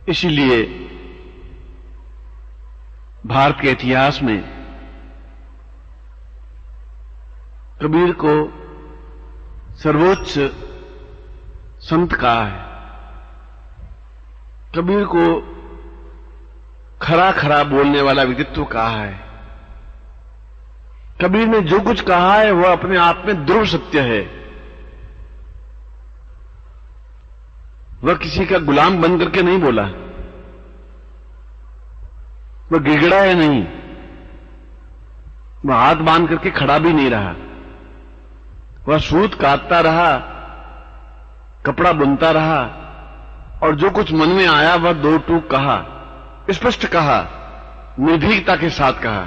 इसीलिए भारत के इतिहास में कबीर को सर्वोच्च संत कहा है। कबीर को खरा खरा बोलने वाला व्यक्तित्व कहा है। कबीर ने जो कुछ कहा है वह अपने आप में ध्रुव सत्य है। वह किसी का गुलाम बन करके नहीं बोला, वह गिड़गिड़ा है नहीं, वह हाथ बांध करके खड़ा भी नहीं रहा। वह सूत काटता रहा, कपड़ा बुनता रहा और जो कुछ मन में आया वह दो टूक कहा, स्पष्ट कहा, निर्भीकता के साथ कहा।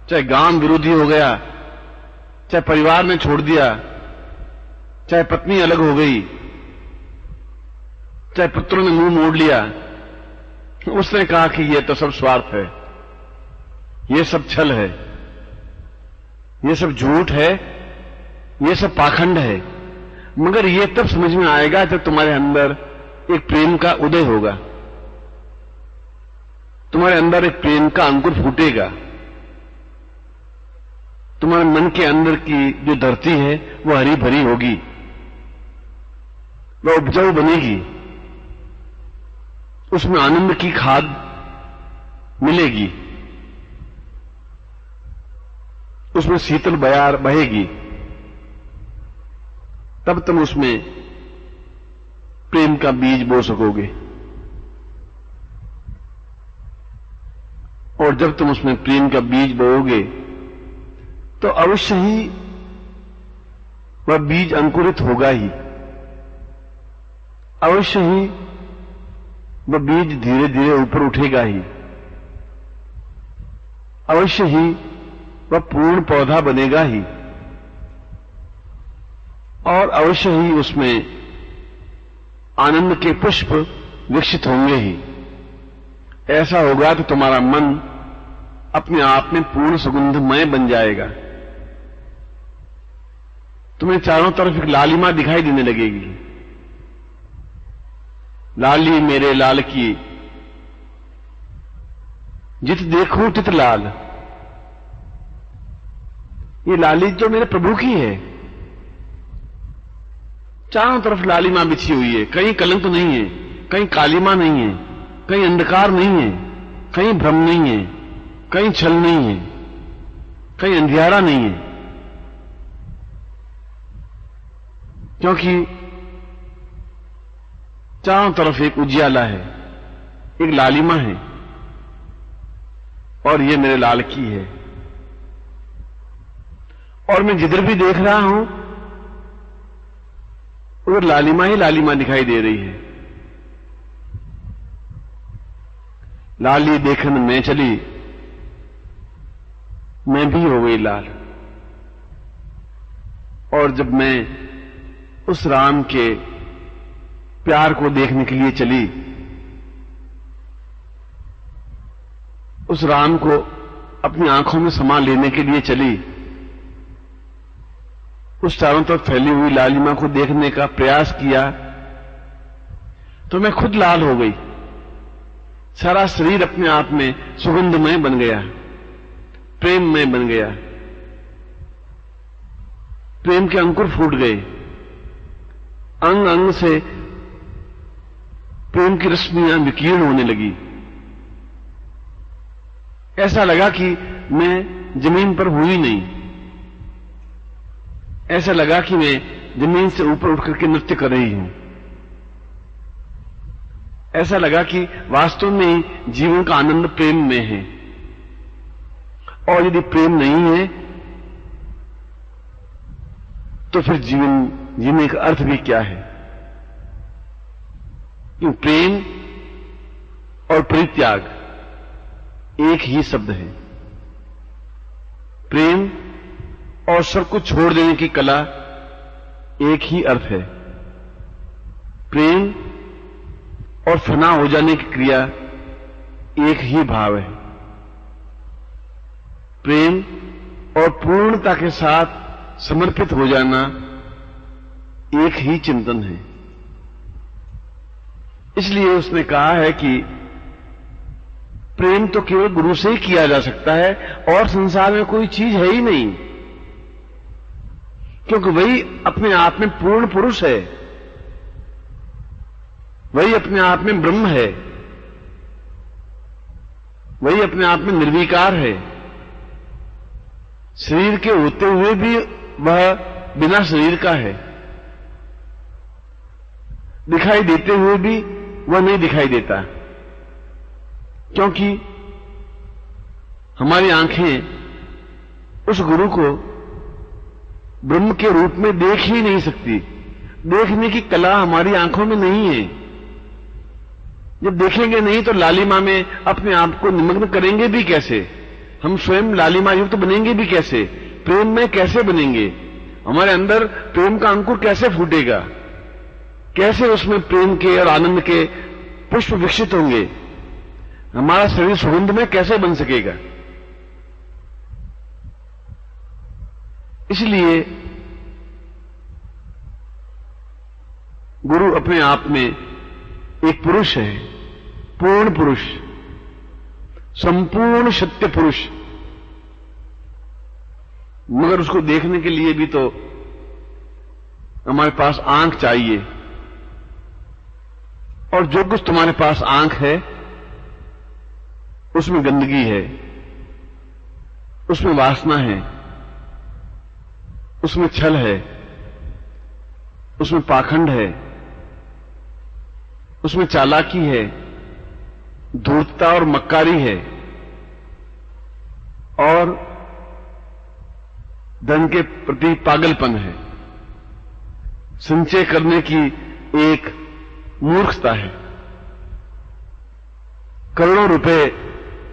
चाहे गांव विरोधी हो गया, चाहे परिवार ने छोड़ दिया, चाहे पत्नी अलग हो गई, चाहे पुत्रों ने मुंह मोड़ लिया, उसने कहा कि यह तो सब स्वार्थ है, यह सब छल है, यह सब झूठ है, यह सब पाखंड है। मगर यह तब समझ में आएगा जब तुम्हारे अंदर एक प्रेम का उदय होगा, तुम्हारे अंदर एक प्रेम का अंकुर फूटेगा, तुम्हारे मन के अंदर की जो धरती है वह हरी भरी होगी, वह उपजाऊ बनेगी, उसमें आनंद की खाद मिलेगी, उसमें शीतल बयार बहेगी। तब तुम उसमें प्रेम का बीज बो सकोगे। और जब तुम उसमें प्रेम का बीज बोओगे तो अवश्य ही वह बीज अंकुरित होगा ही, अवश्य ही वह बीज धीरे धीरे ऊपर उठेगा ही, अवश्य ही वह पूर्ण पौधा बनेगा ही और अवश्य ही उसमें आनंद के पुष्प विकसित होंगे ही। ऐसा होगा तो तुम्हारा मन अपने आप में पूर्ण सुगंधमय बन जाएगा। तुम्हें चारों तरफ एक लालिमा दिखाई देने लगेगी। लाली मेरे लाल की, जित देखूं तित लाल। ये लाली तो मेरे प्रभु की है। चारों तरफ लालिमा बिछी हुई है, कहीं कलंक नहीं है, कहीं कालिमा नहीं है, कहीं अंधकार नहीं है, कहीं भ्रम नहीं है, कहीं छल नहीं है, कहीं अंधियारा नहीं है। क्योंकि चारों तरफ एक उजियाला है, एक लालिमा है और ये मेरे लाल की है। और मैं जिधर भी देख रहा हूं उधर लालिमा ही लालिमा दिखाई दे रही है। लाली देखन मैं चली, मैं भी हो गई लाल। और जब मैं उस राम के प्यार को देखने के लिए चली, उस राम को अपनी आंखों में समा लेने के लिए चली, उस चारों तरफ फैली हुई लालिमा को देखने का प्रयास किया, तो मैं खुद लाल हो गई। सारा शरीर अपने आप में सुगंधमय बन गया, प्रेममय बन गया। प्रेम के अंकुर फूट गए, अंग अंग से प्रेम की रश्मियां विकीर्ण होने लगी। ऐसा लगा कि मैं जमीन पर हुई नहीं, ऐसा लगा कि मैं जमीन से ऊपर उठ करके नृत्य कर रही हूं। ऐसा लगा कि वास्तव में जीवन का आनंद प्रेम में है। और यदि प्रेम नहीं है तो फिर जीवन जीने का अर्थ भी क्या है? क्यों प्रेम और परित्याग एक ही शब्द है। प्रेम और सब कुछ छोड़ देने की कला एक ही अर्थ है। प्रेम और फना हो जाने की क्रिया एक ही भाव है। प्रेम और पूर्णता के साथ समर्पित हो जाना एक ही चिंतन है। इसलिए उसने कहा है कि प्रेम तो केवल गुरु से ही किया जा सकता है और संसार में कोई चीज है ही नहीं, क्योंकि वही अपने आप में पूर्ण पुरुष है, वही अपने आप में ब्रह्म है, वही अपने आप में निर्विकार है। शरीर के होते हुए भी वह बिना शरीर का है, दिखाई देते हुए भी वह नहीं दिखाई देता, क्योंकि हमारी आंखें उस गुरु को ब्रह्म के रूप में देख ही नहीं सकती। देखने की कला हमारी आंखों में नहीं है। जब देखेंगे नहीं तो लालिमा में अपने आप को निमग्न करेंगे भी कैसे? हम स्वयं लालिमा युक्त बनेंगे भी कैसे? प्रेम में कैसे बनेंगे? हमारे अंदर प्रेम का अंकुर कैसे फूटेगा? कैसे उसमें प्रेम के और आनंद के पुष्प विकसित होंगे? हमारा शरीर सुगंध में कैसे बन सकेगा? इसलिए गुरु अपने आप में एक पुरुष है, पूर्ण पुरुष, संपूर्ण सत्य पुरुष, मगर उसको देखने के लिए भी तो हमारे पास आंख चाहिए। और जो कुछ तुम्हारे पास आंख है उसमें गंदगी है, उसमें वासना है, उसमें छल है, उसमें पाखंड है, उसमें चालाकी है, धूर्तता और मक्कारी है, और धन के प्रति पागलपन है, संचय करने की एक मूर्खता है। करोड़ों रुपए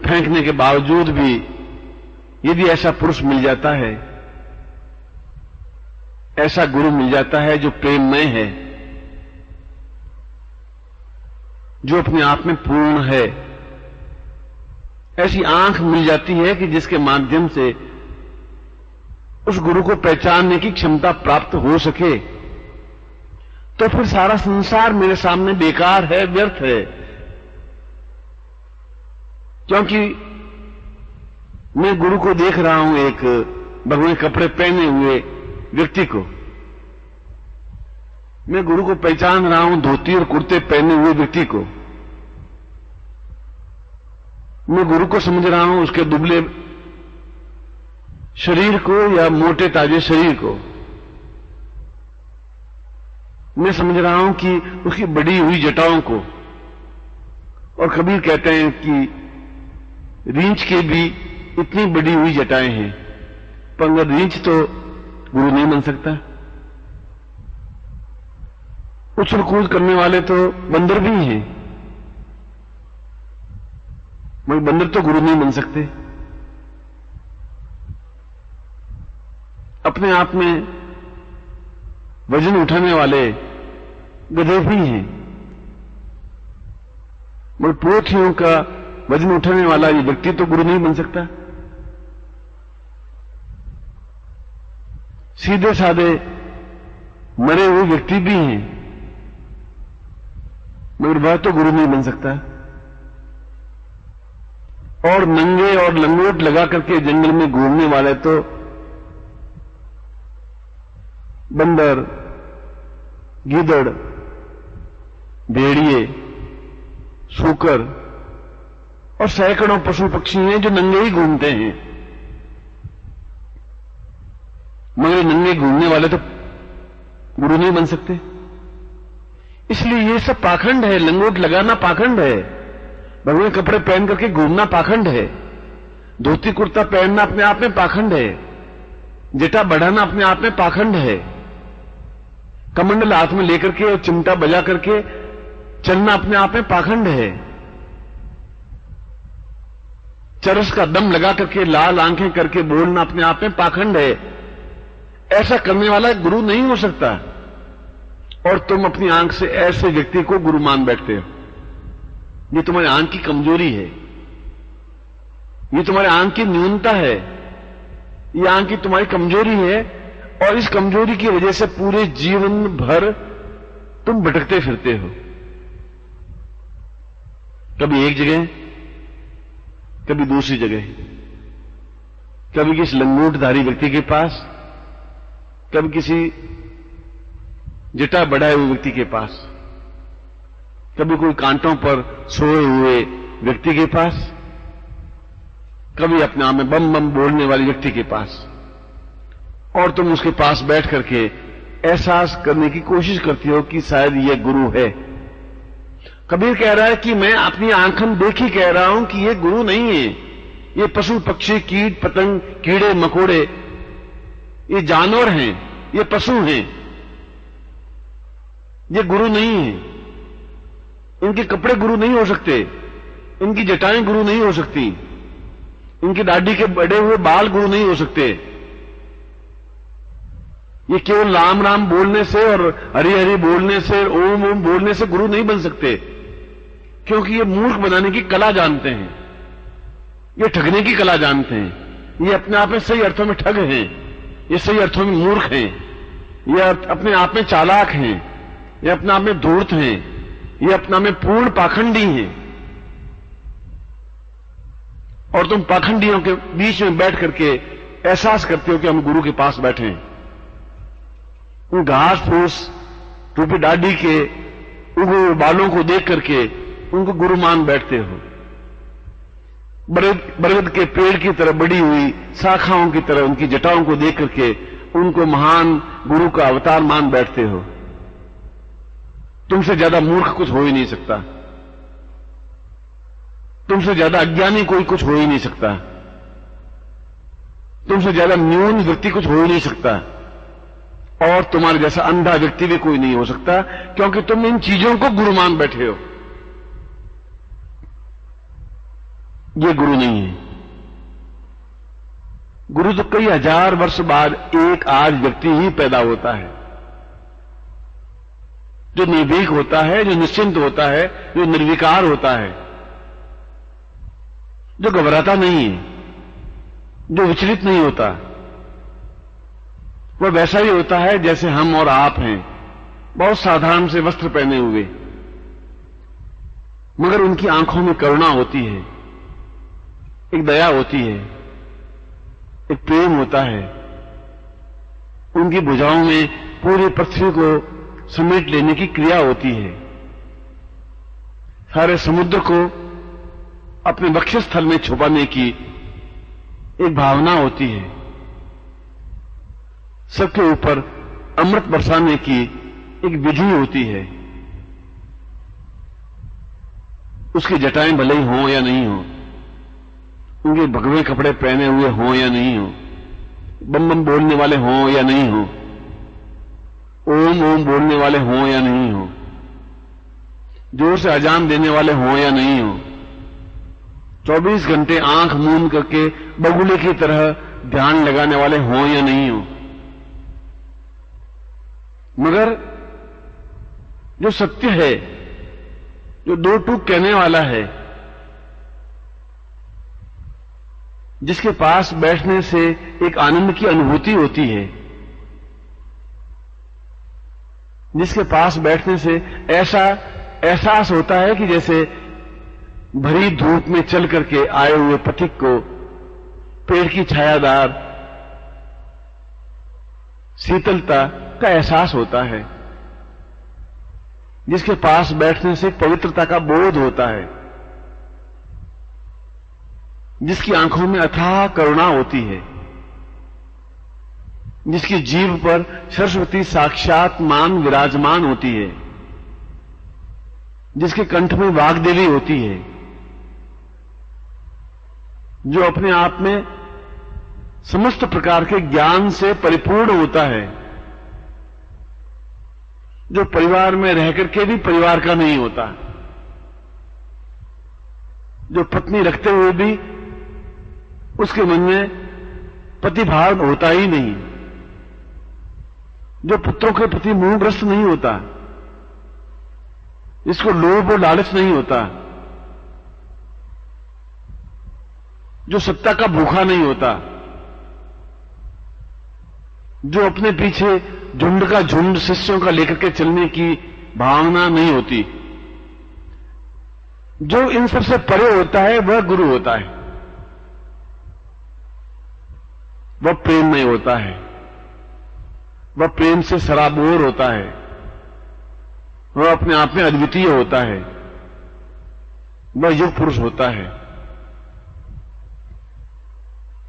फेंकने के बावजूद भी यदि ऐसा पुरुष मिल जाता है, ऐसा गुरु मिल जाता है जो प्रेममय है, जो अपने आप में पूर्ण है, ऐसी आंख मिल जाती है कि जिसके माध्यम से उस गुरु को पहचानने की क्षमता प्राप्त हो सके, तो फिर सारा संसार मेरे सामने बेकार है, व्यर्थ है। क्योंकि मैं गुरु को देख रहा हूं एक भगवे कपड़े पहने हुए व्यक्ति को, मैं गुरु को पहचान रहा हूं धोती और कुर्ते पहने हुए व्यक्ति को, मैं गुरु को समझ रहा हूं उसके दुबले शरीर को या मोटे ताजे शरीर को, मैं समझ रहा हूं कि उसकी बड़ी हुई जटाओं को। और कबीर कहते हैं कि रींछ के भी इतनी बड़ी हुई जटाएं हैं, पर अगर रींछ तो गुरु नहीं बन सकता। उछल कूद करने वाले तो बंदर भी हैं, मगर बंदर तो गुरु नहीं बन सकते। अपने आप में वजन उठाने वाले गधे भी हैं, मगर पोथियों का वजन उठाने वाला ये व्यक्ति तो गुरु नहीं बन सकता। सीधे साधे मरे हुए व्यक्ति भी हैं, मगर वह तो गुरु नहीं बन सकता। और नंगे और लंगोट लगा करके जंगल में घूमने वाले तो बंदर, गीदड़, भेड़िए, सूकर और सैकड़ों पशु पक्षी हैं जो नंगे ही घूमते हैं, मगर नंगे घूमने वाले तो गुरु नहीं बन सकते। इसलिए ये सब पाखंड है। लंगोट लगाना पाखंड है, भगवे कपड़े पहन करके घूमना पाखंड है, धोती कुर्ता पहनना अपने आप में पाखंड है, जटा बढ़ाना अपने आप में पाखंड है, कमंडल हाथ में लेकर के और चिमटा बजा करके चलना अपने आप में पाखंड है, चरस का दम लगा करके लाल आंखें करके बोलना अपने आप में पाखंड है। ऐसा करने वाला गुरु नहीं हो सकता। और तुम अपनी आंख से ऐसे व्यक्ति को गुरु मान बैठते हो। ये तुम्हारी आंख की कमजोरी है, ये तुम्हारे आंख की न्यूनता है, ये आंख की तुम्हारी कमजोरी है। और इस कमजोरी की वजह से पूरे जीवन भर तुम भटकते फिरते हो। कभी एक जगह, कभी दूसरी जगह, कभी किसी लंगोटधारी व्यक्ति के पास, कभी किसी जटा बढ़ाए हुए व्यक्ति के पास, कभी कोई कांटों पर सोए हुए व्यक्ति के पास, कभी अपने आप में बम बम बोलने वाले व्यक्ति के पास, और तुम उसके पास बैठ करके एहसास करने की कोशिश करती हो कि शायद यह गुरु है। कबीर कह रहा है कि मैं अपनी आंखन देखी कह रहा हूं कि यह गुरु नहीं है, ये पशु पक्षी कीट पतंग कीड़े मकोड़े ये जानवर हैं, ये पशु हैं, ये गुरु नहीं है। इनके कपड़े गुरु नहीं हो सकते, इनकी जटाएं गुरु नहीं हो सकती, इनकी दाढ़ी के बड़े हुए बाल गुरु नहीं हो सकते। ये केवल राम राम बोलने से और हरि हरि बोलने से, ओम ओम बोलने से गुरु नहीं बन सकते, क्योंकि ये मूर्ख बनाने की कला जानते हैं, ये ठगने की कला जानते हैं। ये अपने आप में सही अर्थों में ठग हैं, ये सही अर्थों में मूर्ख हैं, ये अपने आप में चालाक हैं, ये अपने आप में धूर्त हैं, ये अपने आप में पूर्ण पाखंडी हैं। और तुम पाखंडियों के बीच में बैठ करके एहसास करते हो कि हम गुरु के पास बैठे हैं। उन घास फूस टोपी दाढ़ी के उगे हुए बालों को देख करके उनको गुरु मान बैठते हो। बरगद के पेड़ की तरह बड़ी हुई शाखाओं की तरह उनकी जटाओं को देख करके उनको महान गुरु का अवतार मान बैठते हो। तुमसे ज्यादा मूर्ख कुछ हो ही नहीं सकता, तुमसे ज्यादा अज्ञानी कोई कुछ हो ही नहीं सकता, तुमसे ज्यादा न्यून व्यक्ति कुछ हो ही नहीं सकता, और तुम्हारे जैसा अंधा व्यक्ति भी कोई नहीं हो सकता, क्योंकि तुम इन चीजों को गुरु मान बैठे हो। ये गुरु नहीं है। गुरु तो कई हजार वर्ष बाद एक आज व्यक्ति ही पैदा होता है, जो निर्भीक होता है, जो निश्चिंत होता है, जो निर्विकार होता है, जो घबराता नहीं है, जो विचलित नहीं होता। वह वैसा ही होता है जैसे हम और आप हैं, बहुत साधारण से वस्त्र पहने हुए, मगर उनकी आंखों में करुणा होती है, एक दया होती है, एक प्रेम होता है। उनकी भुजाओं में पूरी पृथ्वी को समेट लेने की क्रिया होती है, सारे समुद्र को अपने वक्षस्थल में छुपाने की एक भावना होती है, सबके ऊपर अमृत बरसाने की एक विधि होती है। उसकी जटाएं भले ही हों या नहीं हों, उनके भगवे कपड़े पहने हुए हों या नहीं हों, बम बम बोलने वाले हों या नहीं हों, ओम ओम बोलने वाले हों या नहीं हों, जोर से अजान देने वाले हों या नहीं हों, 24 घंटे आंख मूंद करके बगुले की तरह ध्यान लगाने वाले हों या नहीं हों, मगर जो सत्य है, जो दो टूक कहने वाला है, जिसके पास बैठने से एक आनंद की अनुभूति होती है, जिसके पास बैठने से ऐसा एहसास होता है कि जैसे भरी धूप में चल करके आए हुए पथिक को पेड़ की छायादार शीतलता का एहसास होता है, जिसके पास बैठने से पवित्रता का बोध होता है, जिसकी आंखों में अथाह करुणा होती है, जिसकी जीभ पर सरस्वती साक्षात मान विराजमान होती है, जिसके कंठ में वाग्देवी होती है, जो अपने आप में समस्त प्रकार के ज्ञान से परिपूर्ण होता है, जो परिवार में रह करके भी परिवार का नहीं होता, जो पत्नी रखते हुए भी उसके मन में पतिभाव होता ही नहीं, जो पुत्रों के प्रति मोहग्रस्त नहीं होता, जिसको लोभ और लालच नहीं होता, जो सत्ता का भूखा नहीं होता, जो अपने पीछे झुंड का झुंड शिष्यों का लेकर के चलने की भावना नहीं होती, जो इन सबसे परे होता है वह गुरु होता है, वह प्रेममय होता है, वह प्रेम से सराबोर होता है, वह अपने आप में अद्वितीय होता है, वह युग पुरुष होता है।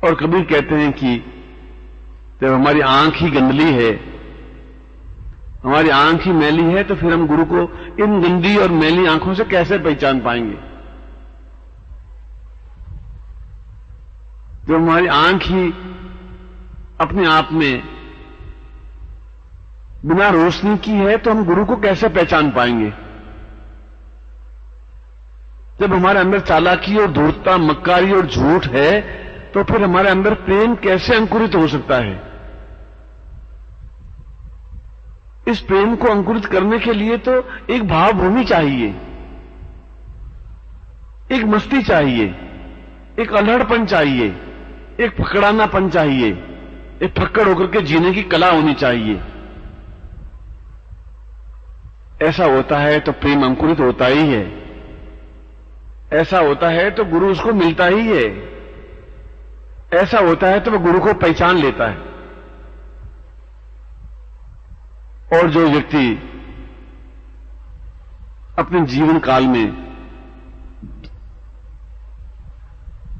और कबीर कहते हैं कि जब हमारी आंख ही गंदली है, हमारी आंख ही मैली है, तो फिर हम गुरु को इन गंदी और मैली आंखों से कैसे पहचान पाएंगे? जब हमारी आंख ही अपने आप में बिना रोशनी की है, तो हम गुरु को कैसे पहचान पाएंगे? जब हमारे अंदर चालाकी और धूर्तता, मक्कारी और झूठ है, तो फिर हमारे अंदर प्रेम कैसे अंकुरित हो सकता है? इस प्रेम को अंकुरित करने के लिए तो एक भावभूमि चाहिए, एक मस्ती चाहिए, एक अल्हड़पन चाहिए, एक पकड़ानापन चाहिए, एक फक्कड़ होकर के जीने की कला होनी चाहिए। ऐसा होता है तो प्रेम अंकुरित होता ही है, ऐसा होता है तो गुरु उसको मिलता ही है, ऐसा होता है तो वह गुरु को पहचान लेता है। और जो व्यक्ति अपने जीवन काल में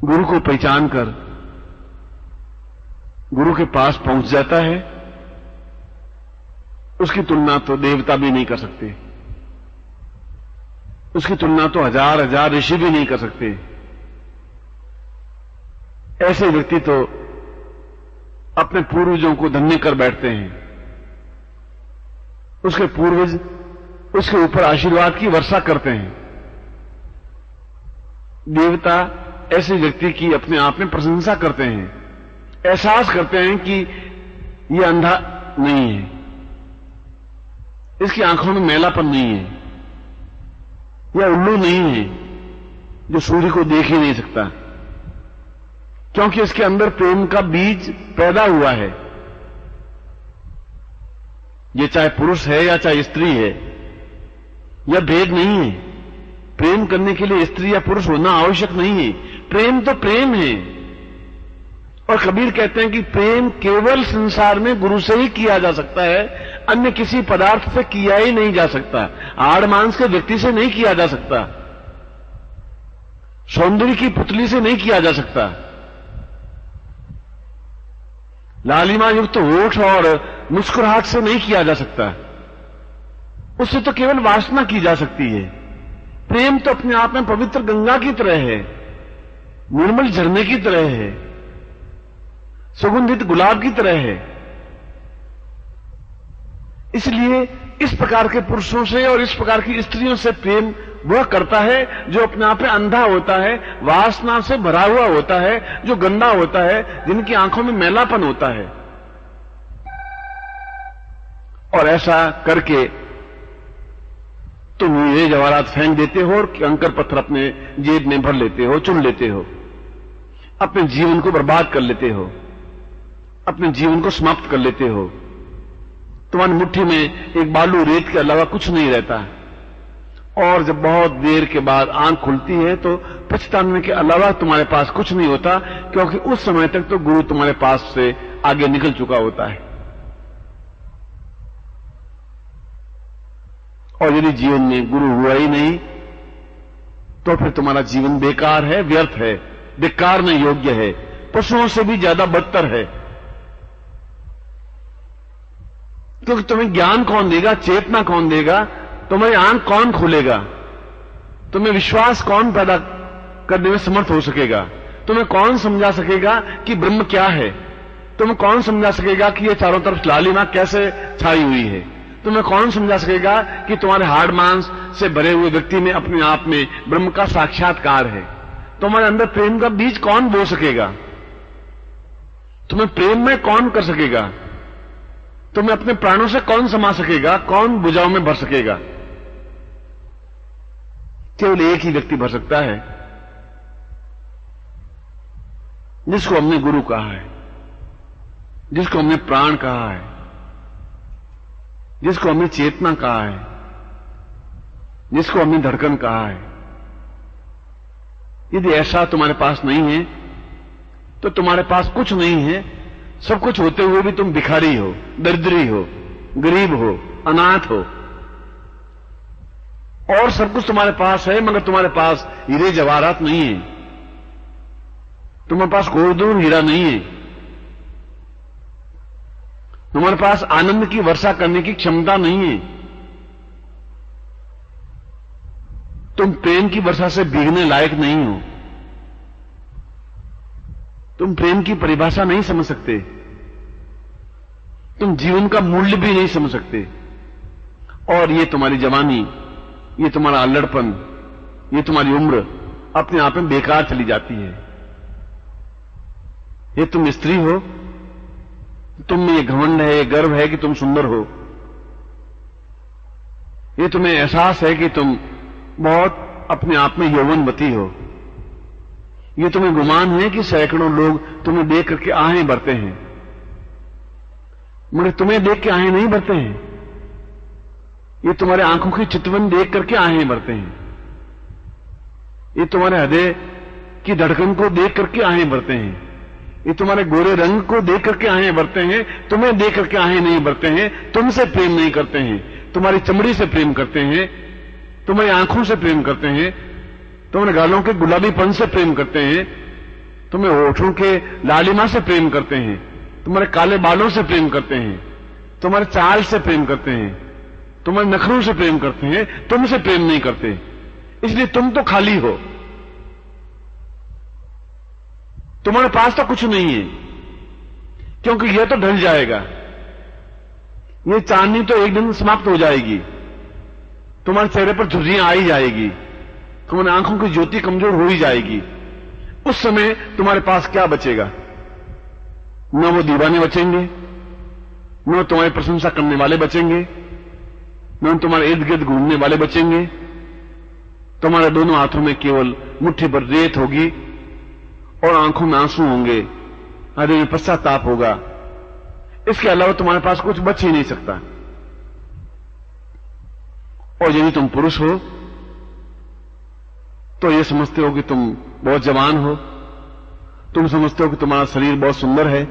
गुरु को पहचान कर गुरु के पास पहुंच जाता है, उसकी तुलना तो देवता भी नहीं कर सकते, उसकी तुलना तो हजार हजार ऋषि भी नहीं कर सकते। ऐसे व्यक्ति तो अपने पूर्वजों को धन्य कर बैठते हैं, उसके पूर्वज उसके ऊपर आशीर्वाद की वर्षा करते हैं। देवता ऐसे व्यक्ति की अपने आप में प्रशंसा करते हैं, एहसास करते हैं कि यह अंधा नहीं है, इसकी आंखों में मैलापन नहीं है, यह उल्लू नहीं है जो सूर्य को देख ही नहीं सकता, क्योंकि इसके अंदर प्रेम का बीज पैदा हुआ है। ये चाहे पुरुष है या चाहे स्त्री है, यह भेद नहीं है। प्रेम करने के लिए स्त्री या पुरुष होना आवश्यक नहीं है, प्रेम तो प्रेम है। और कबीर कहते हैं कि प्रेम केवल संसार में गुरु से ही किया जा सकता है, अन्य किसी पदार्थ से किया ही नहीं जा सकता, हाड़ मांस के व्यक्ति से नहीं किया जा सकता, सौंदर्य की पुतली से नहीं किया जा सकता, लालिमा युक्त होठ और मुस्कुराहट से नहीं किया जा सकता, उससे तो केवल वासना की जा सकती है। प्रेम तो अपने आप में पवित्र गंगा की तरह है, निर्मल झरने की तरह है, सुगंधित गुलाब की तरह है। इसलिए इस प्रकार के पुरुषों से और इस प्रकार की स्त्रियों से प्रेम वह करता है जो अपने आप में अंधा होता है, वासना से भरा हुआ होता है, जो गंदा होता है, जिनकी आंखों में मैलापन होता है। और ऐसा करके तुम ये जवाहरात फेंक देते हो और कंकर पत्थर अपने जेब में भर लेते हो, चुन लेते हो, अपने जीवन को बर्बाद कर लेते हो, अपने जीवन को समाप्त कर लेते हो। तुम्हारी मुट्ठी में एक बालू रेत के अलावा कुछ नहीं रहता, और जब बहुत देर के बाद आंख खुलती है तो पछताने के अलावा तुम्हारे पास कुछ नहीं होता, क्योंकि उस समय तक तो गुरु तुम्हारे पास से आगे निकल चुका होता है। और यदि जीवन में गुरु हुआ ही नहीं तो फिर तुम्हारा जीवन बेकार है, व्यर्थ है, धिक्कारने योग्य है, पशुओं से भी ज्यादा बदतर है। क्योंकि तुम्हें ज्ञान कौन देगा, चेतना कौन देगा, तुम्हारी आंख कौन खोलेगा, तुम्हें विश्वास कौन पैदा करने में समर्थ हो सकेगा, तुम्हें कौन समझा सकेगा कि ब्रह्म क्या है, तुम्हें कौन समझा सकेगा कि ये चारों तरफ लालिमा कैसे छाई हुई है, तुम्हें कौन समझा सकेगा कि तुम्हारे हाड़ मांस से भरे हुए व्यक्ति में अपने आप में ब्रह्म का साक्षात्कार है। तुम्हारे अंदर प्रेम का बीज कौन बो सकेगा, तुम्हें प्रेम में कौन कर सकेगा, तुम्हें अपने प्राणों से कौन समा सकेगा, कौन भुजाओं में भर सकेगा। केवल एक ही व्यक्ति भर सकता है, जिसको हमने गुरु कहा है, जिसको हमने प्राण कहा है, जिसको हमने चेतना कहा है, जिसको हमने धड़कन कहा है, यदि ऐसा तुम्हारे पास नहीं है तो तुम्हारे पास कुछ नहीं है, सब कुछ होते हुए भी तुम भिखारी हो, दरिद्री हो, गरीब हो, अनाथ हो। और सब कुछ तुम्हारे पास है मगर तुम्हारे पास हीरे जवाहरात नहीं है, तुम्हारे पास कोहिनूर हीरा नहीं है, तुम्हारे पास आनंद की वर्षा करने की क्षमता नहीं है, तुम प्रेम की वर्षा से भीगने लायक नहीं हो, तुम प्रेम की परिभाषा नहीं समझ सकते, तुम जीवन का मूल्य भी नहीं समझ सकते। और ये तुम्हारी जवानी, ये तुम्हारा अल्लड़पन, ये तुम्हारी उम्र अपने आप में बेकार चली जाती है। ये तुम स्त्री हो, तुम में ये घमंड है, ये गर्व है कि तुम सुंदर हो, ये तुम्हें एहसास है कि तुम बहुत अपने आप में यौवनवती हो, ये तुम्हें गुमान है कि सैकड़ों लोग तुम्हें देख करके आहें भरते हैं, मगर तुम्हें देख के आहें नहीं भरते हैं, ये तुम्हारे आंखों की चितवन देख करके आहें भरते हैं, ये तुम्हारे हृदय की धड़कन को देख करके आहें भरते हैं, ये तुम्हारे गोरे रंग को देख करके आहें भरते हैं, तुम्हें देख करके आहें नहीं भरते हैं, तुमसे प्रेम नहीं करते हैं, तुम्हारी चमड़ी से प्रेम करते हैं, तुम्हारी आंखों से प्रेम करते हैं, तुम्हारे गालों के गुलाबीपन से प्रेम करते हैं, तुम्हें होठों के लालिमा से प्रेम करते हैं, तुम्हारे काले बालों से प्रेम करते हैं, तुम्हारे चाल से प्रेम करते हैं, तुम्हारे नखरों से प्रेम करते हैं, तुमसे प्रेम नहीं करते। इसलिए तुम तो खाली हो, तुम्हारे पास तो कुछ नहीं है, क्योंकि यह तो ढल जाएगा, ये चांदनी तो एक दिन समाप्त हो जाएगी, तुम्हारे चेहरे पर झुर्रियां आ ही जाएगी, तुम्हारी आंखों की ज्योति कमजोर हो ही जाएगी। उस समय तुम्हारे पास क्या बचेगा? न वो दीवाने बचेंगे, न तुम्हारी प्रशंसा करने वाले बचेंगे, न तुम्हारे इर्द गिर्द घूमने वाले बचेंगे, तुम्हारे दोनों हाथों में केवल मुट्ठी भर रेत होगी और आंखों में आंसू होंगे, हृदय में पश्चाताप होगा। इसके अलावा तुम्हारे पास कुछ बच ही नहीं सकता। और यदि तुम पुरुष हो तो ये समझते हो कि तुम बहुत जवान हो, तुम समझते हो कि तुम्हारा शरीर बहुत सुंदर है,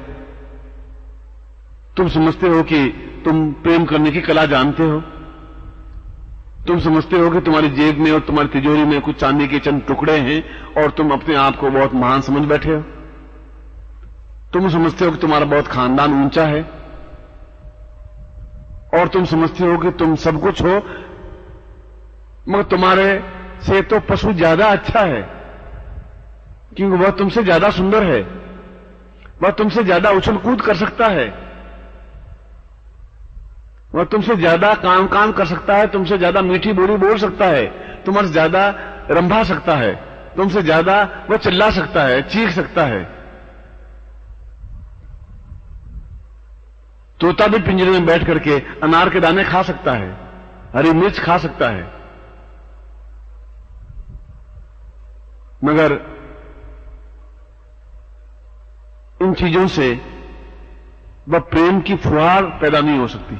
तुम समझते हो कि तुम प्रेम करने की कला जानते हो, तुम समझते हो कि तुम्हारी जेब में और तुम्हारी तिजोरी में कुछ चांदी के चंद टुकड़े हैं और तुम अपने आप को बहुत महान समझ बैठे हो, तुम समझते हो कि तुम्हारा बहुत खानदान ऊंचा है, और तुम समझते हो कि तुम सब कुछ हो, मगर तुम्हारे से तो पशु ज्यादा अच्छा है, क्योंकि वह तुमसे ज्यादा सुंदर है, वह तुमसे ज्यादा उछल कूद कर सकता है, वह तुमसे ज्यादा काम कर सकता है, तुमसे ज्यादा मीठी बोली बोल सकता है, तुमसे ज्यादा रंभा सकता है, तुमसे ज्यादा वह चिल्ला सकता है, चीख सकता है। तोता भी पिंजरे में बैठ करके अनार के दाने खा सकता है, हरी मिर्च खा सकता है, मगर इन चीजों से वह प्रेम की फुहार पैदा नहीं हो सकती।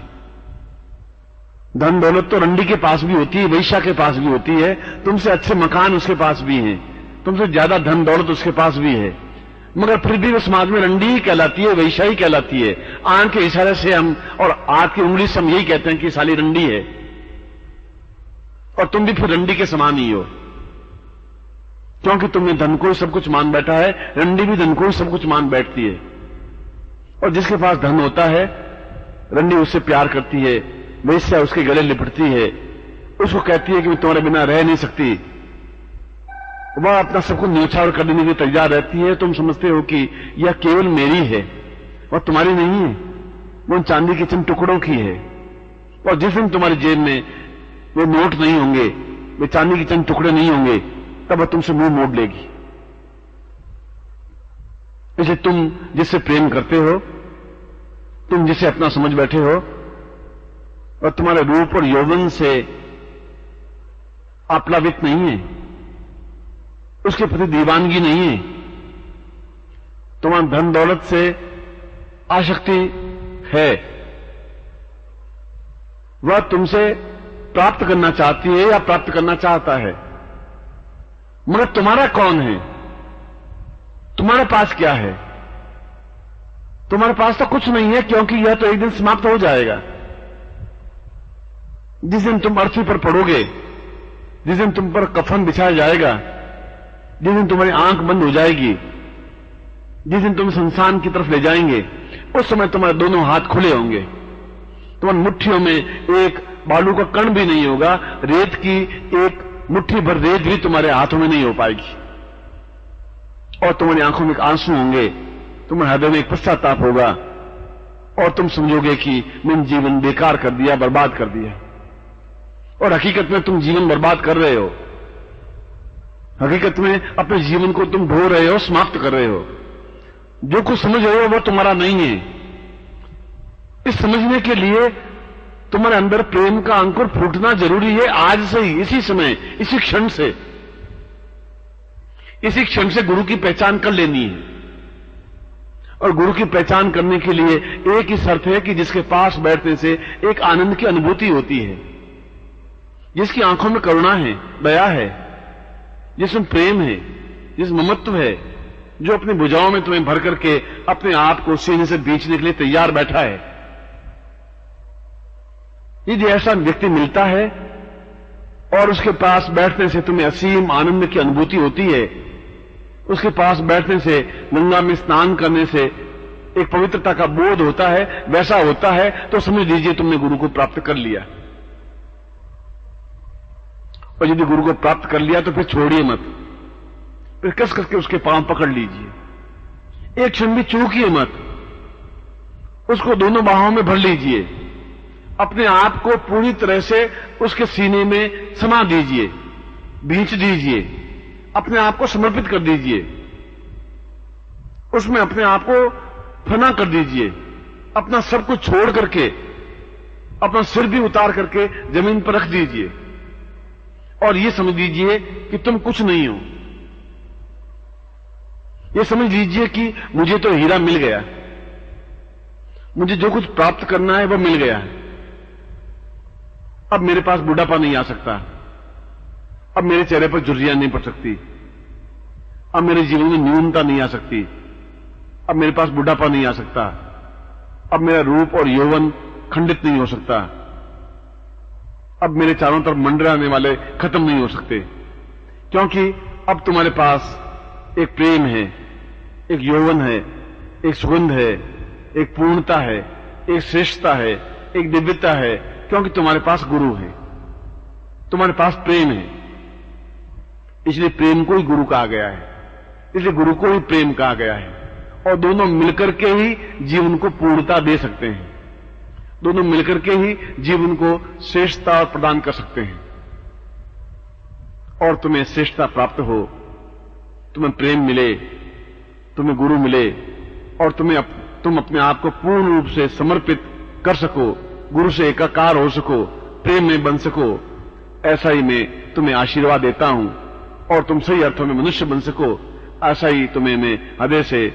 धन दौलत तो रंडी के पास भी होती है, वैश्या के पास भी होती है, तुमसे अच्छे मकान उसके पास भी हैं, तुमसे ज्यादा धन दौलत उसके पास भी है, मगर फिर भी वो समाज में रंडी ही कहलाती है, वैश्या ही कहलाती है। आंख के इशारे से हम और हाथ की उंगली से हम यही कहते हैं कि साली रंडी है, और तुम भी फिर रंडी के समान ही हो, क्योंकि तुमने धन को ही सब कुछ मान बैठा है, रंडी भी धन को ही सब कुछ मान बैठती है। और जिसके पास धन होता है, रंडी उससे प्यार करती है, वैश्या उसके गले लिपटती है, उसको कहती है कि मैं तुम्हारे बिना रह नहीं सकती, वह अपना सब कुछ न्यौछावर कर देने की तैयार रहती है। तुम समझते हो कि यह केवल मेरी है, वह तुम्हारी नहीं है, वो चांदी के चंद टुकड़ों की है। और जिस दिन तुम्हारी जेब में वो नोट नहीं होंगे, वे चांदी के चंद टुकड़े नहीं होंगे, तब वह तुमसे मुंह मोड़ लेगी। इसलिए तुम जिससे प्रेम करते हो, तुम जिसे अपना समझ बैठे हो, और तुम्हारे रूप और यौवन से आप्लावित नहीं है, उसके प्रति दीवानगी नहीं है, तुम्हारा धन दौलत से आसक्ति है, वह तुमसे प्राप्त करना चाहती है या प्राप्त करना चाहता है, मगर तुम्हारा कौन है? तुम्हारे पास क्या है? तुम्हारे पास तो कुछ नहीं है, क्योंकि यह तो एक दिन समाप्त हो जाएगा। जिस दिन तुम अर्थी पर पड़ोगे, जिस दिन तुम पर कफन बिछाया जाएगा, जिस दिन तुम्हारी आंख बंद हो जाएगी, जिस दिन तुम संसान की तरफ ले जाएंगे, उस समय तुम्हारे दोनों हाथ खुले होंगे। तुम्हारी मुट्ठियों में एक बालू का कण भी नहीं होगा, रेत की एक मुट्ठी भर रेत भी तुम्हारे हाथों में नहीं हो पाएगी। और तुम्हारी आंखों में आंसू होंगे, तुम्हारे हृदय में एक पश्चाताप होगा, और तुम समझोगे कि मैंने जीवन बेकार कर दिया, बर्बाद कर दिया। और हकीकत में तुम जीवन बर्बाद कर रहे हो। हकीकत में अपने जीवन को तुम ढो रहे हो, समाप्त कर रहे हो। जो कुछ समझ रहे हो वो तुम्हारा नहीं है। इस समझने के लिए तुम्हारे अंदर प्रेम का अंकुर फूटना जरूरी है, आज से ही, इसी समय, इसी क्षण से। इसी क्षण से गुरु की पहचान कर लेनी है। और गुरु की पहचान करने के लिए एक ही शर्त है कि जिसके पास बैठने से एक आनंद की अनुभूति होती है, जिसकी आंखों में करुणा है, दया है, जिसमें प्रेम है, जिसमें ममत्व है, जो अपनी भुजाओं में तुम्हें भर करके अपने आप को सीने से बेचने के लिए तैयार बैठा है। यदि ऐसा व्यक्ति मिलता है और उसके पास बैठने से तुम्हें असीम आनंद की अनुभूति होती है, उसके पास बैठने से, गंगा में स्नान करने से एक पवित्रता का बोध होता है, वैसा होता है, तो समझ लीजिए तुमने गुरु को प्राप्त कर लिया। और यदि गुरु को प्राप्त कर लिया तो फिर छोड़िए मत, फिर कस करके उसके पांव पकड़ लीजिए। एक क्षण भी चूकिए मत, उसको दोनों बाहों में भर लीजिए, अपने आप को पूरी तरह से उसके सीने में समा दीजिए, भींच दीजिए, अपने आप को समर्पित कर दीजिए, उसमें अपने आप को फना कर दीजिए, अपना सब कुछ छोड़ करके, अपना सिर भी उतार करके जमीन पर रख दीजिए और यह समझ लीजिए कि तुम कुछ नहीं हो। यह समझ लीजिए कि मुझे तो हीरा मिल गया, मुझे जो कुछ प्राप्त करना है वह मिल गया है। अब मेरे पास बुढ़ापा नहीं आ सकता, अब मेरे चेहरे पर झुर्रियां नहीं पड़ सकती, अब मेरे जीवन में न्यूनता नहीं आ सकती, अब मेरे पास बुढ़ापा नहीं आ सकता, अब मेरा रूप और यौवन खंडित नहीं हो सकता, अब मेरे चारों तरफ मंडराने वाले खत्म नहीं हो सकते, क्योंकि अब तुम्हारे पास एक प्रेम है, एक यौवन है, एक सुगंध है, एक पूर्णता है, एक श्रेष्ठता है, एक दिव्यता है, क्योंकि तुम्हारे पास गुरु है, तुम्हारे पास प्रेम है। इसलिए प्रेम को ही गुरु कहा गया है, इसलिए गुरु को ही प्रेम कहा गया है। और दोनों मिलकर के ही जीवन को पूर्णता दे सकते हैं, दोनों मिलकर के ही जीवन को श्रेष्ठता प्रदान कर सकते हैं। और तुम्हें श्रेष्ठता प्राप्त हो, तुम्हें प्रेम मिले, तुम्हें गुरु मिले और तुम अपने आप को पूर्ण रूप से समर्पित कर सको, गुरु से एकाकार हो सको, प्रेम में बन सको, ऐसा ही मैं तुम्हें आशीर्वाद देता हूं। और तुम सही अर्थों में मनुष्य बन सको, ऐसा ही तुम्हें मैं हृदय से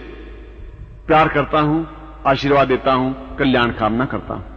प्यार करता हूं, आशीर्वाद देता हूं, कल्याण कामना करता हूं।